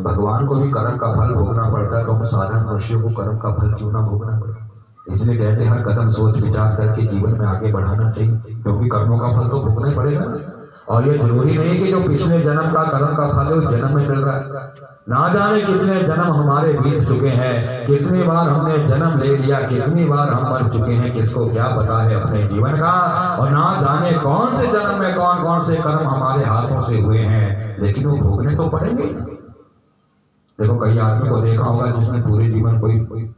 भगवान को भी कर्म का फल भोगना पड़ता है, तो हम साधारण मनुष्य को कर्म का फल क्यों ना भोगना पड़े। इसलिए कहते हैं हर कदम सोच विचार करके जीवन में आगे बढ़ाना चाहिए, क्योंकि कर्मों का फल तो भोगना ही पड़ेगा ना। और ये जरूरी नहीं कि जो पिछले जन्म का कर्म का फल है उस जन्म में मिल रहा है। ना जाने कितने जन्म हमारे बीत चुके हैं, कितनी बार हमने जन्म ले लिया, कितनी बार हम मर चुके हैं, किसको क्या पता है अपने जीवन का। और ना जाने कौन से जन्म में कौन कौन से कर्म हमारे हाथों से हुए हैं, लेकिन वो भोगने तो पड़ेंगे। देखो कई आदमी को देखा होगा जिसने पूरे जीवन कोई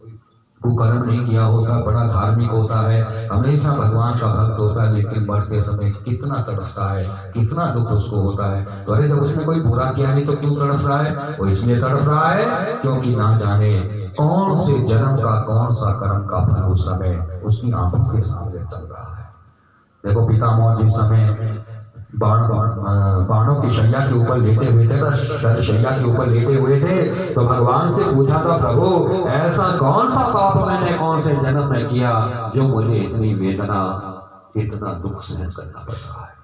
कुकर्म नहीं किया होता, बड़ा धार्मिक होता है, हमेशा भगवान का भक्त होता है, लेकिन मरते समय कितना तड़पता है, कितना दुख उसको होता है। तो अरे जब उसने कोई बुरा किया नहीं तो क्यों तड़प रहा है? वो इसलिए तड़प रहा है क्योंकि ना जाने कौन से जन्म का कौन सा कर्म का फल उस समय उसकी आंखों के सामने चल रहा है। देखो पितामह जिस समय बाणों की शैया के ऊपर लेटे हुए थे, शैया के ऊपर लेटे हुए थे, तो भगवान से पूछा था, प्रभु ऐसा कौन सा पाप मैंने कौन से जन्म में किया जो मुझे इतनी वेदना इतना दुख सहन करना पड़ रहा है।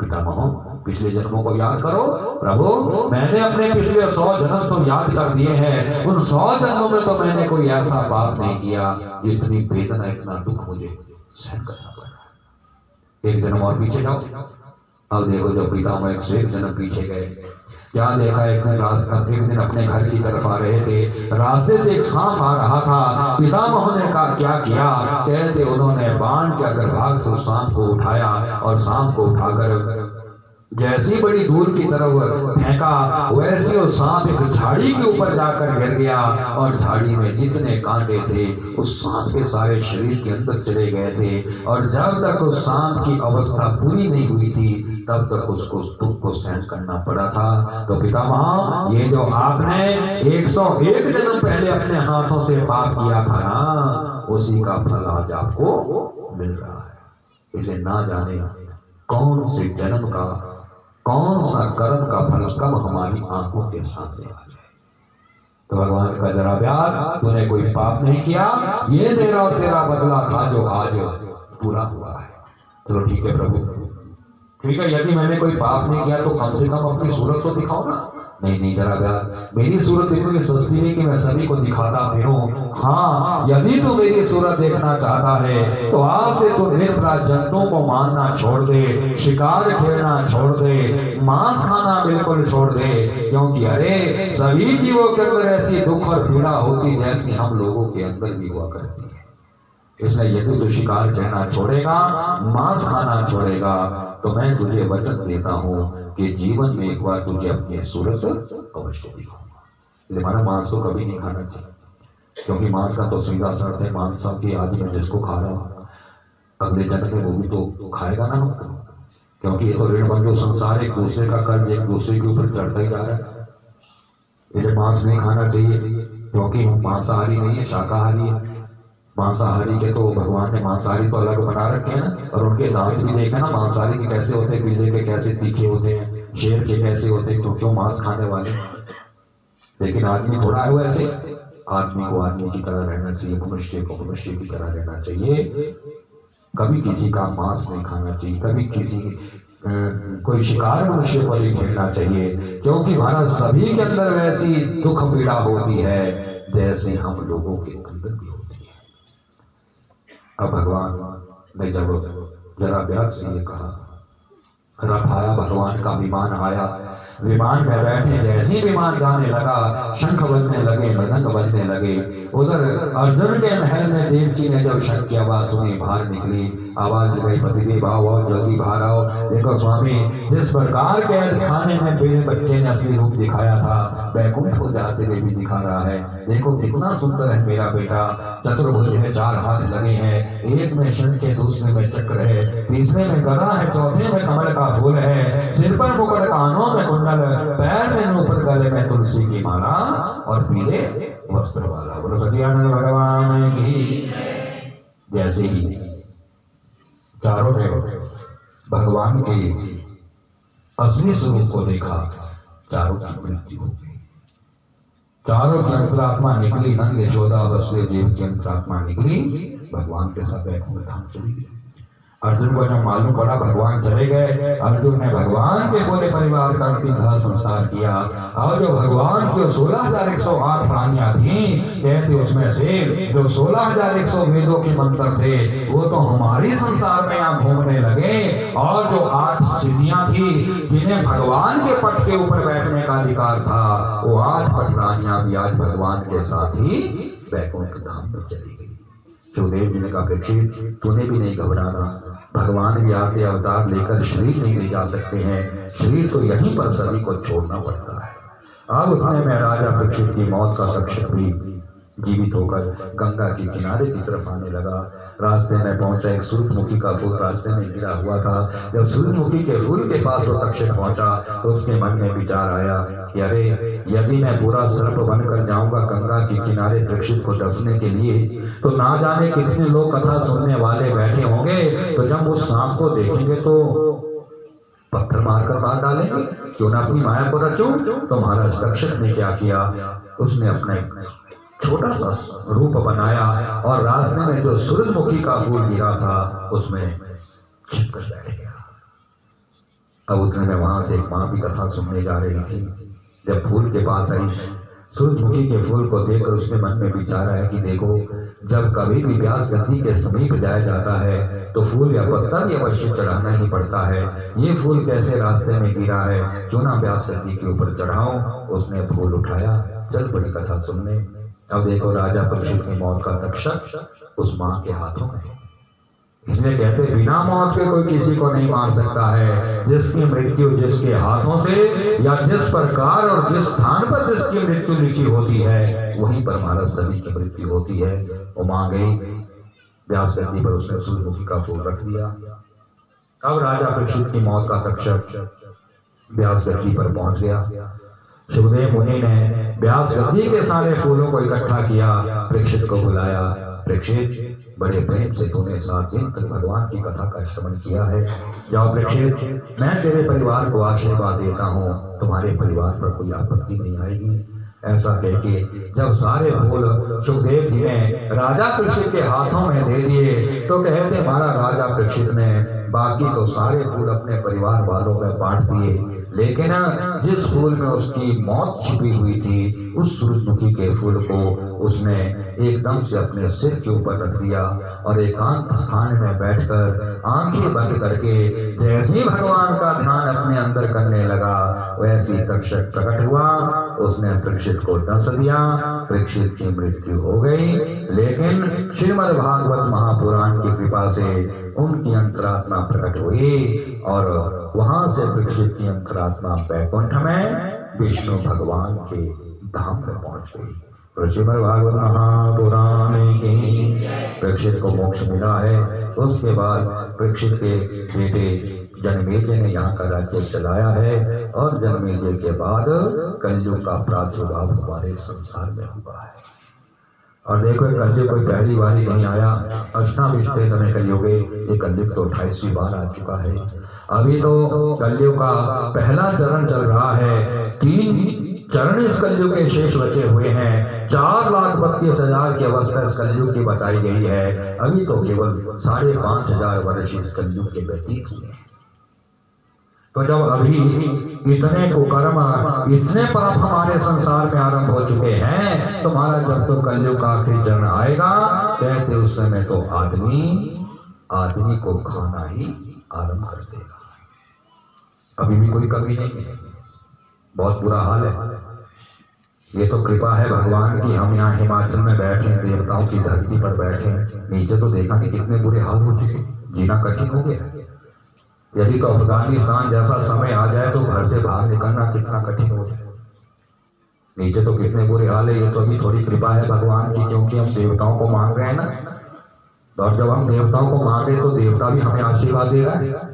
पितामह पिछले जन्मों को याद करो। प्रभु मैंने अपने पिछले 100 जन्म तो याद कर दिए हैं, उन 100 जन्मों में तो मैंने कोई ऐसा पाप नहीं किया इतनी वेदना इतना दुख मुझे सहन करना पड़ रहा है। एक जन्म और पीछे जाओ। अब देखो जब पितामह 101 जन्म पीछे गए, क्या देखा? एक दिन अपने घर की तरफ आ रहे थे, रास्ते से एक सांप आ रहा था। पितामह ने कहा क्या किया? कहते उन्होंने बाण के अग्रभाग से उस सांप को उठाया और सांप को उठाकर जैसी बड़ी दूर की तरफ फेंका, वैसे वो सांप एक झाड़ी के ऊपर जाकर गिर गया और झाड़ी में जितने कांटे थे उस सांप के सारे शरीर के अंदर चले गए थे। और जब तक उस सांप की अवस्था पूरी नहीं हुई थी तब तक उसको दुख को सहन करना पड़ा था। तो पितामह ये जो आपने 101 जन्म पहले अपने हाथों से पाप किया था ना, उसी का फल आज आपको मिल रहा है। इसलिए ना जाने कौन से जन्म का कौन सा कर्म का फल कब हमारी आंखों के सामने आ जाए। तो भगवान का जरा प्यार, तूने कोई पाप नहीं किया, ये मेरा और तेरा बदला था जो आज पूरा हुआ है। चलो ठीक है प्रभु, ठीक है, यदि मैंने कोई पाप नहीं किया तो कम से कम अपनी सूरत तो दिखाओ ना। नहीं जरा प्यार, मेरी सूरत इतनी सस्ती नहीं कि मैं सभी को दिखाता फिरूं। हाँ, यदि तू मेरी सूरत देखना चाहता है तो आज से तू निरपराध जंतुओं को मारना छोड़ दे, शिकार खेलना छोड़ दे, मांस खाना बिल्कुल छोड़ दे, क्योंकि अरे सभी जीवों के अंदर ऐसी दुख और पीड़ा होती जैसी हम लोगों के अंदर भी हुआ करती है। इसलिए यदि तू शिकार खेलना छोड़ेगा, मांस खाना छोड़ेगा, तो मैं तुझे वचन देता हूँ कि जीवन में एक बार तुझे अपनी सूरत अवश्य दिखाऊंगा। इसलिए हमारा मांस तो कभी नहीं खाना चाहिए, क्योंकि मांस का तो सीधा असर है। मांस की आज मैं जिसको खा रहा हूँ अगले जन्म में वो भी तो खाएगा ना, क्योंकि ये तो ऋण बंधु संसार एक दूसरे का कर्ज एक दूसरे के ऊपर चढ़ता ही जा रहा है। इसलिए मांस नहीं खाना चाहिए, क्योंकि हम मांसाहारी नहीं है, शाकाहारी है। मांसाहारी के तो भगवान ने मांसाहारी तो अलग बना रखे हैं ना, और उनके दांत भी देखे ना मांसाहारी के कैसे होते हैं, बिल्ली के कैसे तीखे होते हैं, शेर के कैसे होते हैं, क्यों मांस खाने वाले। लेकिन आदमी थोड़ा है वैसे, आदमी को आदमी की तरह रहना चाहिए, मनुष्य को मनुष्य की तरह रहना चाहिए। कभी किसी का मांस नहीं खाना चाहिए, कभी किसी कोई शिकार मनुष्य को नहीं खेलना चाहिए, क्योंकि हमारा सभी के अंदर वैसी दुख पीड़ा होती है जैसे हम लोगों के अंदर भी होती है। अब भगवान ने जब जरा ब्याज से ये कहा, रथ आया, भगवान का विमान आया, विमान में बैठे जैसे ही विमान गाने लगा, शंख बजने लगे, मृदंग बजने लगे। उधर अर्जुन के महल में देवकी ने जब शंख की आवाज सुनी, बाहर निकली, आवाज गई, पतिदेव आओ आओ जल्दी बाहर आओ। देखो स्वामी, जिस प्रकार के खाने में मेरे बच्चे ने असली रूप दिखाया था, बैकुंठ को जाते हुए भी दिखा रहा है। देखो कितना सुंदर है मेरा बेटा, चतुर्भुज है, 4 हाथ लगे हैं, एक में शंख है, दूसरे में चक्र है, तीसरे में गदा है, चौथे में कमल का फूल है, सिर पर मुकुट, कानों में कुंडल, पैर में नूपुर, गले में तुलसी की माला और पीले वस्त्र वाला। बोलो सच्चिदानंद भगवान की। जैसे ही चारों ने भगवान के असली स्वरूप को देखा, चारों की मृत्यु हो गई। चारों की अंतरात्मा निकली, नंद यशोदा वसुदेव देव की अंतरात्मा निकली, भगवान के साथ बैकुंठ धाम चली गई। अर्जुन को जब मालूम पड़ा भगवान चले गए, अर्जुन ने भगवान के पूरे परिवार का अंतिम दाह संस्कार किया। और जो भगवान की 16,108 रानियां थी, कहते उसमें से जो 16,100 वेदों के मंत्र थे वो तो हमारी संसार में यहाँ घूमने लगे, और जो 8 सिद्धियां थी जिन्हें भगवान के पट के ऊपर बैठने का अधिकार था, वो 8 पट रानियां भी आज भगवान के साथ ही वैकुंठ धाम में चली गई। शिवदेव जी ने कहा परीक्षित तूने भी नहीं घबराना, भगवान भी आके अवतार लेकर शरीर नहीं ले जा सकते हैं, शरीर तो यहीं पर सभी को छोड़ना पड़ता है। अब उतने में राजा परीक्षित की मौत का तक्षक भी जीवित होकर गंगा के किनारे की तरफ आने लगा। रास्ते में पहुंचा, एक सूरजमुखी का फूल रास्ते में गिरा हुआ था। जब सूरजमुखी के फूल के पास वो तक्षक पहुंचा तो उसके मन में विचार आया कि अरे यदि मैं पूरा सर्प बनकर जाऊंगा गंगा के किनारे परीक्षित को डसने के लिए, तो ना जाने कितने लोग कथा सुनने वाले बैठे होंगे, तो जब उस सांप को देखेंगे तो पत्थर मारकर मार डालेंगे, क्यों ना अपनी माया को रचूं। तो महाराज तक्षक ने क्या किया, उसने अपना छोटा सा रूप बनाया और रास्ते में जो सूरजमुखी का फूल गिरा था उसमें छिपकर बैठ गया। अब उतने में वहां से एक माँ भी कथा सुनने जा रही थी। जब फूल के पास आई, सूरजमुखी के फूल को देखकर उसने मन में विचारा है कि देखो जब कभी भी व्यास गद्दी के समीप जाया जाता है तो फूल या पत्ता भी अवश्य चढ़ाना ही पड़ता है। ये फूल कैसे रास्ते में गिरा है, क्यों ना व्यास गद्दी के ऊपर चढ़ाऊं। उसने फूल उठाया, चल पड़ी कथा सुनने। अब देखो राजा परीक्षित की मौत का तक्षक उस माँ के हाथों में है। इसलिए कहते बिना मौत के कोई किसी को नहीं मार सकता है। जिसकी मृत्यु जिसके हाथों से या जिस प्रकार और जिस स्थान पर जिसकी मृत्यु लिखी होती है वहीं पर महाराज सभी की मृत्यु होती है। वो मां गई, व्यास गद्दी पर उसने सूरजमुखी का फूल रख दिया। अब राजा परीक्षित की मौत का तक्षक व्यास गद्दी पर पहुंच गया। शिवदेव मुनि ने व्यास गद्दी के सारे फूलों को इकट्ठा किया, परीक्षित को बुलाया। परीक्षित बड़े प्रेम से तूने 7 दिन तक भगवान की कथा का श्रवण किया है, जाओ परीक्षित मैं तेरे परिवार को आशीर्वाद देता हूँ, तुम्हारे परिवार पर कोई आपत्ति नहीं आएगी। ऐसा कह के जब सारे फूल सुखदेव जी ने राजा परीक्षित के हाथों में दे दिए तो कहते हमारा राजा परीक्षित ने बाकी तो सारे फूल अपने परिवार वालों में बांट दिए, लेकिन जिस फूल में उसकी मौत छिपी हुई थी उस सूरजमुखी के फूल को उसने एकदम से अपने सिर के ऊपर रख दिया और एकांत स्थान में बैठकर आंखें बंद करके जैसे ही भगवान का ध्यान अपने अंदर करने लगा वैसी तक्षक प्रकट हुआ। उसने परीक्षित को डस दिया, परीक्षित की मृत्यु हो गई। लेकिन श्रीमद् भागवत महापुराण की कृपा से उनकी अंतरात्मा प्रकट हुई और वहां से परीक्षित की अंतरात्मा बैकुंठ में विष्णु भगवान के धाम में पहुंच गई। श्रीमद् भागवत महापुराण की परीक्षित को मोक्ष मिला है। उसके बाद परीक्षित के बेटे जनमेजय ने यहाँ का राज्य चलाया है और जनमेजय के बाद कलयुग का प्रादुर्भाव हमारे संसार में हुआ है। और देखो कलयुग कोई पहली बार ही नहीं आया, अष्टाविष्टे में कलयुगे, ये कलयुग तो 28वीं बार आ चुका है। अभी तो कलयुग का पहला चरण चल रहा है, 3 चरण इस कलयुग के शेष बचे हुए हैं। 4,32,000 की अवस्था इस कलयुग की बताई गई है। अभी तो केवल 5,500 वर्ष इस कलयुग के व्यतीत हुए हैं। तो जब अभी इतने कुकर्म इतने पाप हमारे संसार में आरंभ हो चुके हैं तो महाराज जब तो कलयुग का आखिरी चरण आएगा कहते उस समय तो आदमी को खाना ही आरंभ कर देगा। अभी भी कोई कमी नहीं है, बहुत बुरा हाल है। ये तो कृपा है भगवान की, हम यहाँ हिमाचल में बैठे, देवताओं की धरती पर बैठे, नीचे तो देखा कि कितने बुरे हाल हो चुके, जीना कठिन हो गया। यदि तो अफगानिस्तान जैसा समय आ जाए तो घर से बाहर निकलना कितना कठिन हो जाए। नीचे तो कितने बुरे हाल है। ये तो अभी थोड़ी कृपा है भगवान की, क्योंकि हम देवताओं को मांग रहे हैं ना, और जब हम देवताओं को मांगे तो देवता भी हमें आशीर्वाद दे रहा है।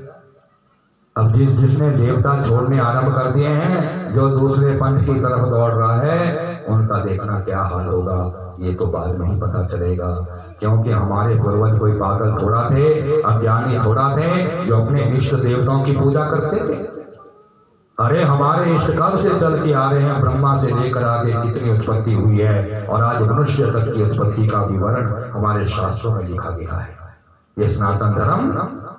अब जिसने देवता छोड़ने आरंभ कर दिए हैं, जो दूसरे पंथ की तरफ दौड़ रहा है, उनका देखना क्या हाल होगा ये तो बाद में ही पता चलेगा। क्योंकि हमारे पूर्वज कोई पागल थोड़ा थे, अज्ञानी थोड़ा थे जो अपने इष्ट देवताओं की पूजा करते थे। अरे हमारे इष्ट कब से चल के आ रहे हैं, ब्रह्मा से लेकर आगे कितनी उत्पत्ति हुई है और आज मनुष्य तक की उत्पत्ति का विवरण हमारे शास्त्रों में लिखा गया है। ये सनातन धर्म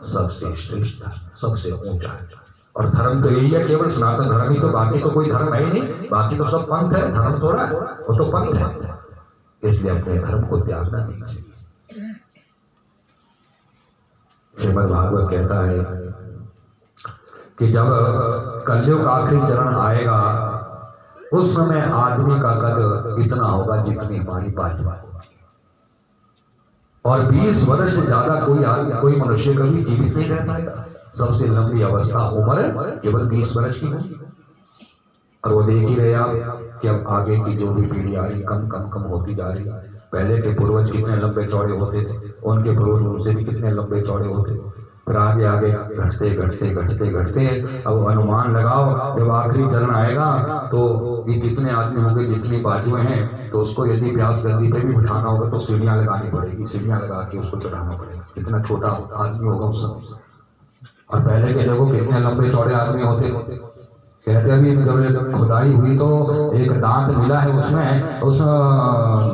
सबसे श्रेष्ठ, सबसे ऊंचा है। और धर्म तो यही है, केवल सनातन धर्म ही, तो बाकी तो कोई धर्म है ही नहीं, बाकी तो सब पंथ है, धर्म थोड़ा है, वो तो पंथ है। इसलिए अपने धर्म को त्यागना नहीं चाहिए। श्रीमद् भागवत कहता है कि जब कलयुग का आखिरी चरण आएगा उस समय आदमी का कद इतना होगा जितनी हमारी बाजू, और 20 वर्ष से ज्यादा कोई मनुष्य कभी जीवित नहीं रह पाएगा। सबसे लंबी अवस्था उम्र केवल 20 वर्ष की होगी। और वो देख ही रहे आप कि अब आगे की जो भी पीढ़ी आ रही कम कम कम होती जा रही। पहले के पूर्वज कितने लंबे चौड़े होते थे, उनके पूर्वज उनसे भी कितने लंबे चौड़े होते, फिर आगे आगे घटते घटते घटते घटते अब अनुमान लगाओ जब आखिरी चरण आएगा तो ये कितने आदमी होंगे, जितनी बाजुएं हैं, तो उसको यदि व्यास गद्दी पे भी बिठाना होगा तो सीढ़ियां लगानी पड़ेगी, सीढ़ियां लगा के उसको चढ़ाना पड़ेगा। कितना छोटा आदमी होगा उस समय। और पहले के देखो कितने लंबे चौड़े आदमी होते। कहते अभी जब खुदाई हुई तो एक दांत मिला है, उसमें उस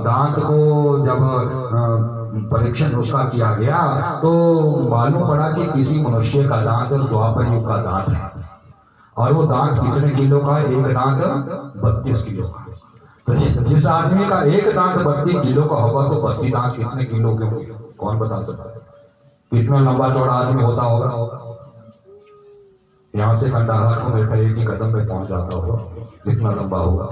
दांत को जब परीक्षण उसका किया गया तो मालूम पड़ा कि किसी मनुष्य का दांत द्वापर युग का दांत है। और वो दांत कितने किलो का है? एक दांत 32 किलो का। तो जिस आदमी का एक दांत 32 किलो का होगा तो 32 दांत कितने किलो के होंगे? कौन बता सकता है? कितना लंबा चौड़ा आदमी होता होगा। यहाँ से कंडाहार को मेरे एक ही कदम पे पहुंच जाता होगा, कितना लंबा होगा।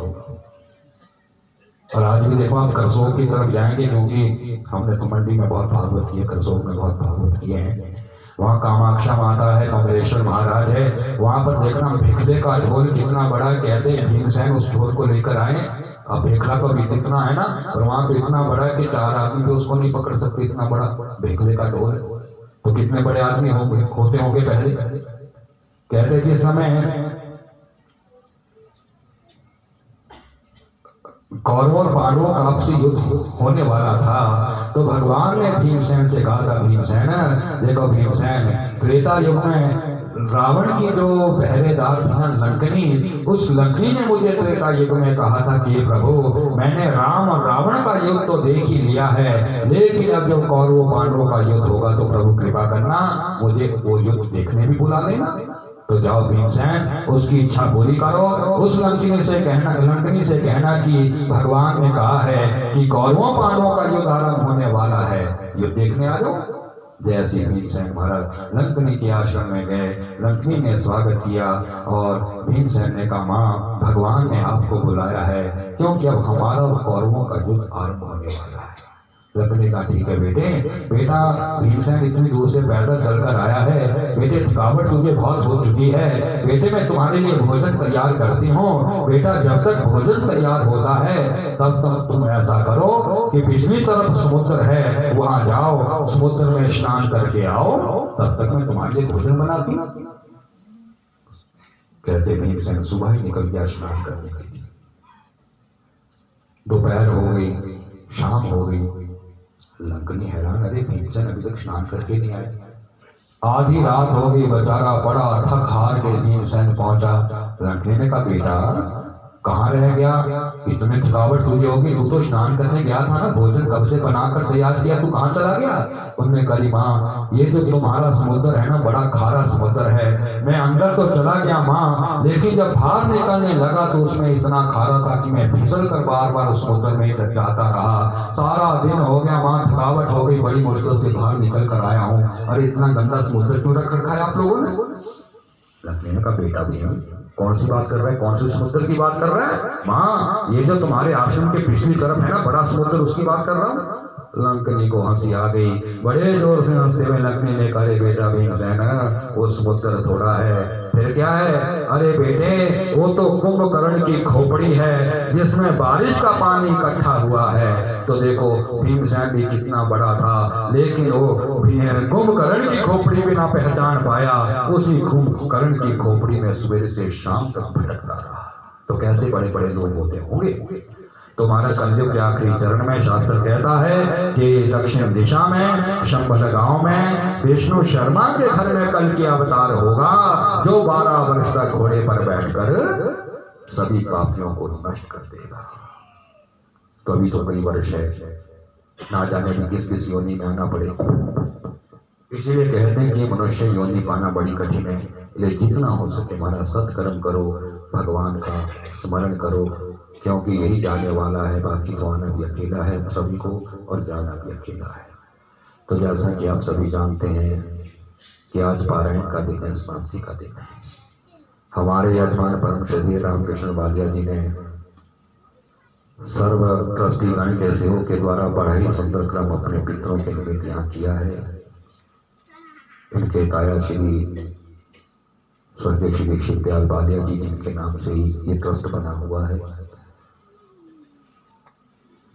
और आज भी देखो आप करसोग की तरफ जाएंगे, क्योंकि हमने तो मंडी में बहुत भागवत किए, करसोग में बहुत भागवत किए हैं। वहाँ कामाक्षा माता है, कमलेश्वर महाराज है, वहां पर देखना भिखले का ढोल कितना बड़ा है। कहते हैं भीमसेन उस ढोल को लेकर आए। अब भिखला का भी इतना है ना, और वहां पे इतना बड़ा है कि 4 आदमी भी उसको नहीं पकड़ सकते, इतना बड़ा भिखले का ढोल। तो कितने बड़े आदमी होते होंगे पहले। कहते जिस समय कौरवों और पांडवों का आपसी युद्ध होने वाला था तो भगवान ने भीमसेन से कहा था, भीमसेन देखो भीमसेन, त्रेता युग में रावण की जो पहरेदार थी ना लंकनी, उस लंकनी ने मुझे त्रेता युग में कहा था कि प्रभु मैंने राम और रावण का युद्ध तो देख ही लिया है, लेकिन अब जब कौरवों पांडवों का युद्ध होगा तो प्रभु कृपा करना मुझे वो युद्ध देखने भी बुला लेना। तो जाओ भीमसेन उसकी इच्छा पूरी करो, उस लंकनी से कहना कि भगवान ने कहा है कि कौरवों पांडवों का युद्ध आरंभ होने वाला है, युद्ध देखने आ जाओ। जैसे भीमसेन महाराज लंकनी के आश्रम में गए, लंकनी ने स्वागत किया और भीमसेन ने कहा माँ भगवान ने आपको बुलाया है, क्योंकि अब हमारा और कौरवों का युद्ध आरंभ होने वाला है। लंकनी का ठीक है बेटा भीमसेन इतनी दूर से पैदल चलकर आया है, बेटे थकावट तुझे बहुत हो चुकी है, बेटे मैं तुम्हारे लिए भोजन तैयार करती हूँ। बेटा जब तक भोजन तैयार होता है तब तक तुम ऐसा करो कि पिछली तरफ समुद्र है वहां जाओ, समुद्र में स्नान करके आओ, तब तक मैं तुम्हारे लिए भोजन बनाती। कहते भीमसेन सुबह ही निकल गया स्नान करने के लिए। दोपहर हो गई, शाम हो गई, लंकनी हैरान, अरे भीमसेन अभी तक स्नान करके नहीं आए। आधी रात हो गई, बेचारा बड़ा थक हार के भीमसेन पहुंचा। लंकनी ने कहा बेटा कहाँ रह गया, इतने थकावट तुझे होगी, तू तो स्नान करने गया था ना, भोजन कब से बनाकर तैयार किया, तू कहाँ चला गया। उन्होंने कहा माँ ये जो तुम्हारा समुद्र है ना बड़ा खारा समुद्र है, मैं अंदर तो चला गया माँ, लेकिन जब बाहर निकलने लगा तो उसमें इतना खारा था कि मैं फिसल कर बार बार उस समुद्र में जाता रहा। सारा दिन हो गया माँ, थकावट हो गई, बड़ी मुश्किल से बाहर निकल कर आया हूँ। अरे इतना गंदा समुद्र क्यों रख रखा है आप लोगों ने। लक्ष्मी का बेटा भीम कौन सी बात कर रहा है, कौन से समुद्र की बात कर रहा है। माँ ये जो तुम्हारे आश्रम के पिछली तरफ है ना बड़ा समुद्र, उसकी बात कर रहा हूँ। लंकनी को हंसी आ गई, बड़े जोर से हंसते हुए लंकनी ने कहा बेटा भीमसेन वो समुद्र थोड़ा है, फिर क्या है। अरे बेटे वो तो कुंभकर्ण की खोपड़ी है जिसमें बारिश का पानी इकट्ठा हुआ है। तो देखो भीमसेन भी कितना बड़ा था, लेकिन वो कुंभकर्ण की खोपड़ी भी ना पहचान पाया, उसी कुंभकर्ण की खोपड़ी में सवेरे से शाम तक भटकता रहा। तो कैसे बड़े बड़े लोग होते होंगे। तुम्हारा कलयुग के आखिरी चरण में शास्त्र कहता है कि दक्षिण दिशा में शंबल गांव में विष्णु शर्मा के घर में कल की अवतार होगा, जो 12 वर्ष तक घोड़े पर बैठकर सभी पापियों को नष्ट कर देगा। तो अभी तो कई वर्ष है, ना जाने भी किस किस योनि में आना पड़ेगा। इसीलिए कहते हैं कि मनुष्य योनि पाना बड़ी कठिन है, इसलिए जितना हो सके हमारा सत्कर्म करो, भगवान का स्मरण करो, क्योंकि यही जाने वाला है, बाकी तो आना भी अकेला है सभी को और जाना भी अकेला है। तो जैसा कि आप सभी जानते हैं कि आज पारायण का दिन है, समाप्ति का दिन है। हमारे यजमान परम श्रद्धेय रामकृष्ण वालिया जी ने सर्व ट्रस्टी गण के सेवों के द्वारा बड़ा ही सुंदर क्रम अपने पितरों के निमित्त यहाँ किया है। इनके ताया श्री स्वर्गीय श्री शिवदयाल वालिया जी जिनके नाम से ही ये ट्रस्ट बना हुआ है।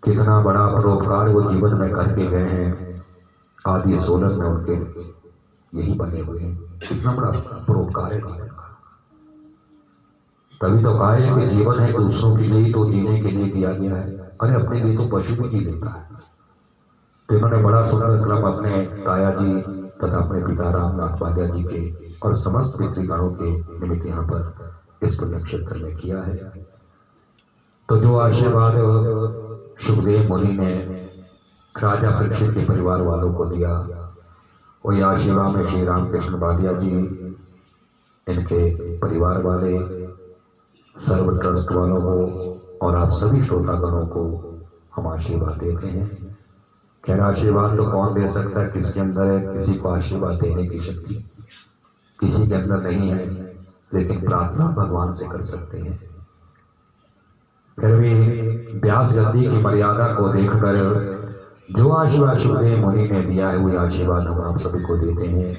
कितना बड़ा परोपकार वो जीवन में करके गए हैं, आदि सोलह में उनके यही बने हुए हैं। कितना बड़ा परोपकार है जीवन का। तभी तो कहा है कि जीवन है दूसरों के लिए तो जीने के लिए दिया गया है, अरे अपने लिए तो पशु भी जी लेता है। तो इन्होंने बड़ा सुंदर क्रम अपने ताया जी तथा अपने पिता रामनाथ वालिया जी के और समस्त पितृगणों के निमित्त यहाँ पर इस पुण्य क्षेत्र में किया है। तो जो आशीर्वाद सुखदेव मुनि ने राजा परीक्षित के परिवार वालों को दिया, वही आशीर्वाद में श्री रामकृष्ण वालिया जी, इनके परिवार वाले, सर्व ट्रस्ट वालों को और आप सभी श्रोतागणों को हम आशीर्वाद देते हैं। खैर आशीर्वाद तो कौन दे सकता है, किसके अंदर है किसी को आशीर्वाद देने की शक्ति, किसी के अंदर नहीं है, लेकिन प्रार्थना भगवान से कर सकते हैं। फिर भी व्यास गद्दी की मर्यादा को देखकर जो आशीर्वाद सुखदेव मुनि ने दिया है वही आशीर्वाद हम आप सभी को देते हैं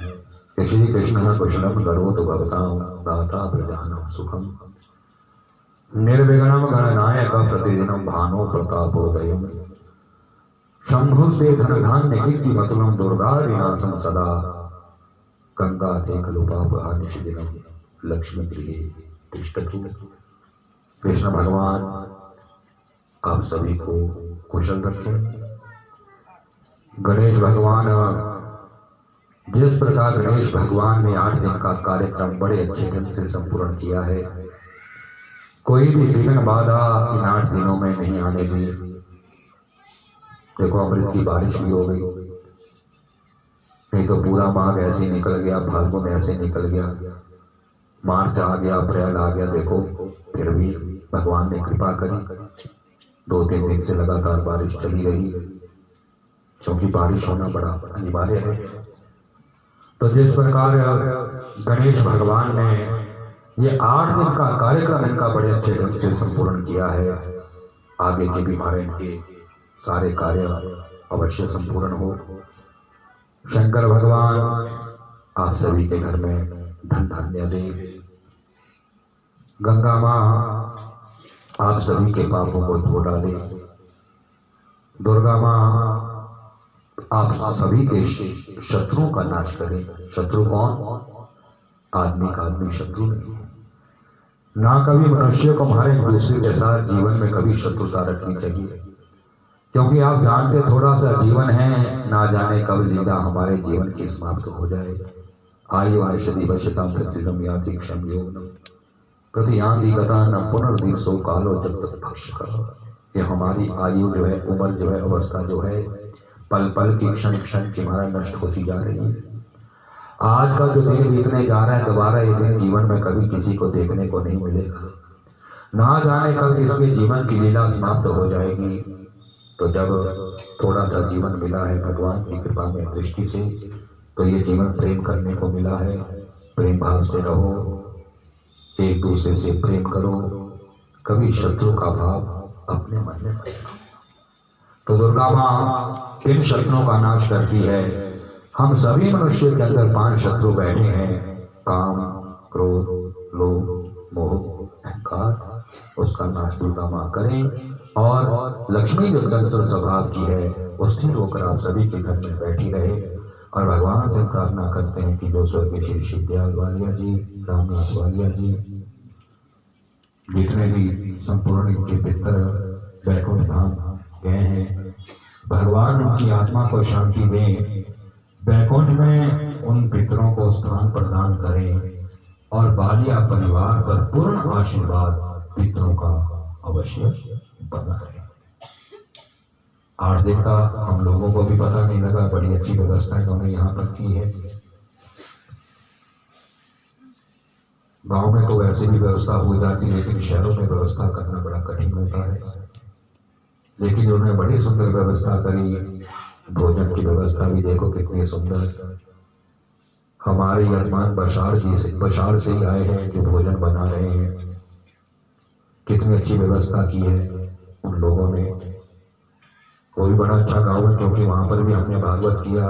कि श्री कृष्ण कुशलम करोतु भवतां दाता प्रजानम सुखम निर्विघ्नं गणनायक प्रतिदिनं भानो प्रतापोदयम् शंभुस्ते धनधान्य कीर्तिमतुलं दुर्गा विनाशं सदा गंगा ते खलु पापहानिशिदिनं लक्ष्मी गृहे तिष्ठतु। कृष्ण भगवान आप सभी को कुशल रखें। गणेश भगवान, जिस प्रकार गणेश भगवान ने 8 दिन का कार्यक्रम बड़े अच्छे ढंग से संपूर्ण किया है, कोई भी विघ्न बाधा इन 8 दिनों में नहीं आने दी। देखो अमृत की बारिश भी हो गई, नहीं तो पूरा माघ ऐसे निकल गया, फाल्गुन ऐसे निकल गया, मार्च आ गया, अप्रैल आ गया। देखो फिर भी भगवान ने कृपा करी, 2-3 दिन से लगातार बारिश चली रही, क्योंकि बारिश होना बड़ा अनिवार्य है। तो जिस प्रकार गणेश भगवान ने ये 8 दिन का कार्यक्रम इनका बड़े अच्छे ढंग से संपूर्ण किया है, आगे के भी हमारे इनके सारे कार्य अवश्य संपूर्ण हो। शंकर भगवान आप सभी के घर में धन धान्य दे। गंगा माँ आप सभी के पापों को धो डाले। दुर्गा माँ आप सभी के शत्रुओं का नाश करें। शत्रु कौन? आदमी का आदमी शत्रु नहीं है। ना कभी मनुष्य को हमारे एक दूसरे के साथ जीवन में कभी शत्रुता रखनी चाहिए, क्योंकि आप जानते थोड़ा सा जीवन है, ना जाने कब लीला हमारे जीवन की समाप्त हो जाए। आयु आयषदि वशता प्रतिदम याति क्षम योगनम प्रतियान्ति गता न पुनर्दिवसो कालो जब तक भक्ष करो। ये हमारी आयु जो है, उम्र जो है, अवस्था जो है, पल पल की क्षण क्षण की हमारा नष्ट होती जा रही है। आज का जो दिन बीतने जा रहा है, दोबारा ये दिन जीवन में कभी किसी को देखने को नहीं मिलेगा। ना जाने कब इसके जीवन की लीला समाप्त हो जाएगी। तो जब थोड़ा सा जीवन मिला है भगवान की कृपा में दृष्टि से, तो ये जीवन प्रेम करने को मिला है। प्रेम भाव से रहो, एक दूसरे से प्रेम करो, कभी शत्रु का भाव अपने मन में मत रखो। तो दुर्गा माँ किन शत्रुओं का नाश करती है? हम सभी मनुष्य के अंदर 5 शत्रु बैठे हैं, काम, क्रोध, लोभ, मोह, अहंकार। उसका नाश दुर्गा माँ करें। और लक्ष्मी जो चंचल स्वभाव की है, उसकी होकर आप सभी के घर में बैठी रहे। और भगवान से प्रार्थना करते हैं कि जो स्वर्गीय श्री शिवदयाल वालिया जी, रामनाथ वालिया जी, जितने भी संपूर्ण इनके पितर बैकुंठ धाम गए हैं, भगवान उनकी आत्मा को शांति दें, बैकुंठ में उन पितरों को स्थान प्रदान करें और वालिया परिवार पर पूर्ण आशीर्वाद पितरों का अवश्य बना रहे। 8 दिन का हम लोगों को भी पता नहीं लगा। बड़ी अच्छी व्यवस्था इन्होंने यहाँ पर की है। गांव में तो वैसे भी व्यवस्था हो जाती है, लेकिन शहरों में व्यवस्था करना बड़ा कठिन होता है। लेकिन उन्होंने बड़ी सुंदर व्यवस्था करी। भोजन की व्यवस्था भी देखो कितनी सुंदर। हमारे यजमान बशार से ही आए हैं जो भोजन बना रहे हैं। कितनी अच्छी व्यवस्था की है उन लोगों ने। वो भी बड़ा अच्छा गांव है, क्योंकि वहां पर भी हमने भागवत किया,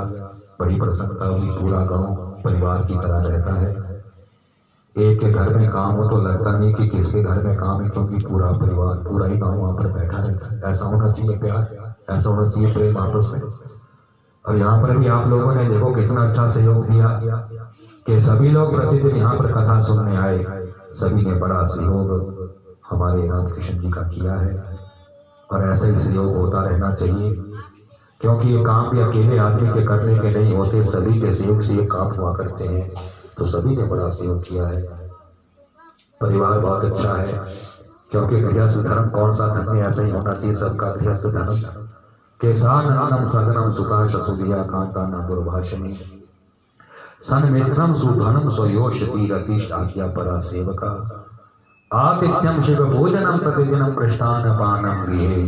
बड़ी प्रसन्नता हुई। पूरा गांव परिवार की तरह रहता है। एक के घर में काम हो तो लगता नहीं कि किसके घर में काम है, क्योंकि पूरा परिवार, पूरा ही गांव वहां पर बैठा रहता है। ऐसा होना चाहिए प्यार, ऐसा होना चाहिए प्रेम आपस में। और यहाँ पर भी आप लोगों ने देखो कितना अच्छा सहयोग दिया कि सभी लोग प्रतिदिन यहाँ पर कथा सुनने आए। सभी ने बड़ा सहयोग हमारे रामकृष्ण जी का किया है, और ऐसा ही सहयोग होता रहना चाहिए, क्योंकि ये काम भी अकेले आदमी के करने के नहीं होते, सभी के सहयोग से ये काम हुआ करते हैं। तो सभी ने बड़ा सहयोग किया है। परिवार बहुत अच्छा है, क्योंकि गृहस्थ धर्म कौन सा धर्म है, ऐसा ही होना चाहिए सबका गृहस्थ धर्म के साथ नानम सगनम सुखा शसुदिया कांता न दुर्भाषणी सन्मित्रम सुधनम स्वयोषति रतिश आज्ञा परा सेवका आतिथ्यम शिव भोजनम प्रतिदिनम कृष्णान पानम गृहे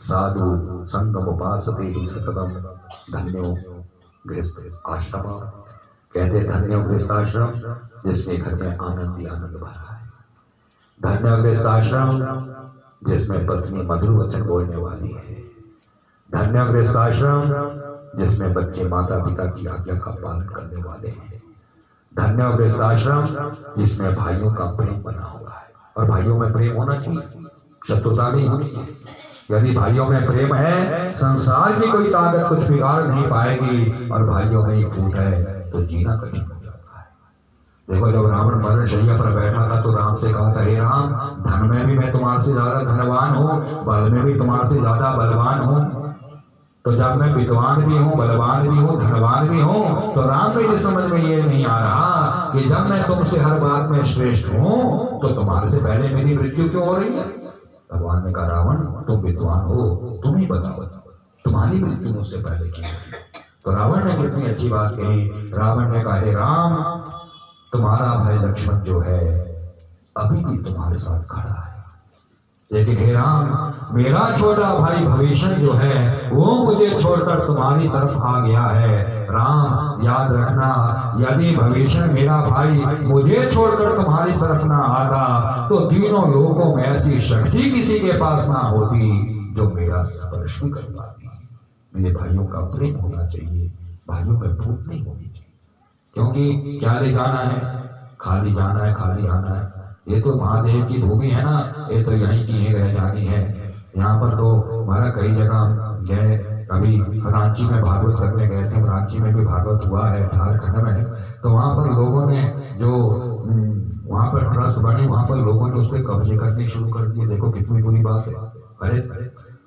साधु संगम उपासते ही सततम धन्यो गृहस्थ आश्रम। कहते धन्यो गृहस्थ आश्रम जिसमें घर में आनंद ही आनंद भरा है। धन्य गृहस्थ आश्रम जिसमें पत्नी मधुर वचन बोलने वाली है। धन्य गृहस्थ आश्रम जिसमें बच्चे माता पिता की आज्ञा का पालन करने वाले हैं। धन्य गृहस्थ आश्रम जिसमें भाइयों का प्रेम बना हुआ है। और भाइयों में प्रेम होना चाहिए, शत्रुता नहीं होनी चाहिए। यदि भाइयों में प्रेम है, संसार की कोई ताकत कुछ बिगाड़ नहीं पाएगी। और भाइयों में ही फूट है तो जीना कठिन हो जाता है। देखो, जब रावण मरण शैया पर बैठा था तो राम से कहा था, हे राम, धन में भी मैं तुम्हारे से ज्यादा धनवान हूँ, बल में भी तुम्हारे से ज्यादा बलवान हूँ। तो जब मैं विद्वान भी हूँ, बलवान भी हूँ, धनवान भी हूँ, तो राम मेरी समझ में ये नहीं आ रहा कि जब मैं तुमसे हर बात में श्रेष्ठ हूँ तो तुम्हारे से पहले मेरी मृत्यु क्यों हो रही है। भगवान ने कहा, रावण तुम विद्वान हो, तुम ही बताओ तुम्हारी मृत्यु मुझसे पहले क्यों हुई। तो रावण ने कितनी अच्छी बात कही। रावण ने कहा, हे राम, तुम्हारा भाई लक्ष्मण जो है अभी भी तुम्हारे साथ खड़ा है, लेकिन हे राम, मेरा छोटा भाई भविष्य जो है वो मुझे छोड़कर तुम्हारी तरफ आ गया है। राम, याद रखना, यदि भविष्य मेरा भाई मुझे छोड़कर तुम्हारी तरफ ना आता तो तीनों लोगों में ऐसी शक्ति किसी के पास ना होती जो मेरा स्पर्श भी कर पाती। मेरे भाइयों का प्रेम होना चाहिए, भाइयों में फूट नहीं होनी चाहिए, क्योंकि क्या ले जाना है, खाली जाना है, खाली आना है। ये तो महादेव की भूमि है ना, ये तो यहीं की ही रह जानी है। यहाँ पर तो हमारा कई जगह गए, अभी रांची में भागवत करने गए थे, रांची में भी भागवत हुआ है, झारखंड में। तो वहाँ पर लोगों ने जो वहाँ पर ट्रस्ट बने, वहाँ पर लोगों ने उस पर कब्जे करने शुरू कर दिए। देखो कितनी बुरी बात है। अरे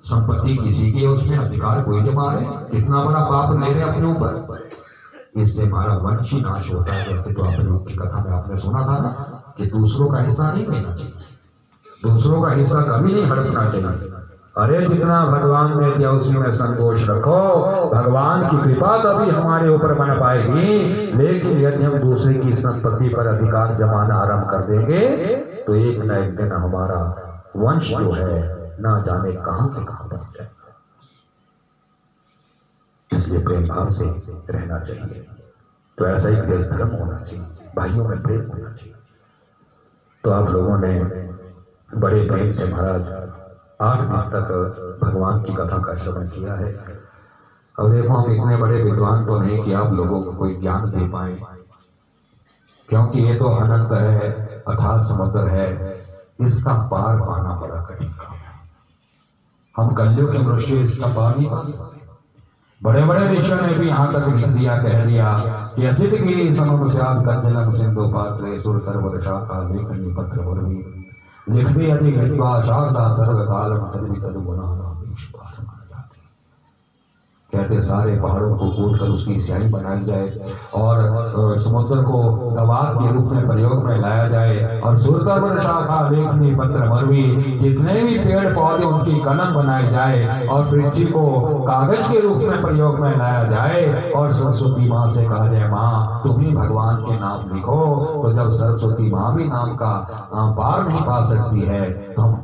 संपत्ति किसी की है, उसमें अधिकार कोई जमा रहे, कितना बड़ा पाप ले रहे अपने ऊपर। इससे हमारा वंश ही नाश होता है। जैसे तो आपने की कथा में आपने सुना था ना कि दूसरों का हिस्सा नहीं लेना चाहिए, दूसरों का हिस्सा कभी नहीं हड़पना चाहिए। अरे जितना भगवान ने दिया उसी में संतोष रखो। भगवान की कृपा तभी हमारे ऊपर बन पाएगी, लेकिन यदि हम दूसरे की संपत्ति पर अधिकार जमाना आरंभ कर देंगे तो एक न एक दिन हमारा वंश जो है ना जाने कहां से कहां पहुंच जाएगा। इसलिए प्रेम भाव से रहना चाहिए। तो ऐसा ही देश धर्म होना चाहिए, भाइयों में प्रेम होना चाहिए। तो आप लोगों ने बड़े प्रेम से महाराज 8 दिन तक भगवान की कथा का श्रवण किया है। अब देखो, हम इतने बड़े विद्वान तो नहीं कि आप लोगों को कोई ज्ञान दे पाए, क्योंकि ये तो अनंत है, अथाह समुद्र है, इसका पार पाना बड़ा कठिन काम है। हम कलयुग के मनुष्य इसका पार नहीं पा सकते। बड़े बड़े ऋषियों ने भी यहाँ तक लिख दिया, कह दिया कि असित की समस्याद कंजलम सिंधु पात्रे सुरतर वर्षा का लेखनी पत्र वर्वी लिखते अधिक विद्वा शारदा सर्वकालम तद्वि तदुगुणा नामेश पार मान जाते। कहते सारे पहाड़ों को कूट कर उसकी स्याही बनाई जाए और समुद्र को दवात के रूप में प्रयोग में लाया जाए और सुरतवर शाखा लेखनी पत्र मरवी जितने भी पेड़ पौधे उनकी कलम बनाई जाए और पृथ्वी को कागज के रूप में प्रयोग में लाया जाए और सरस्वती माँ से कहा जाए माँ तुम ही भगवान के नाम लिखो। तो जब सरस्वती माँ भी नाम का पार नहीं पा सकती है तो हम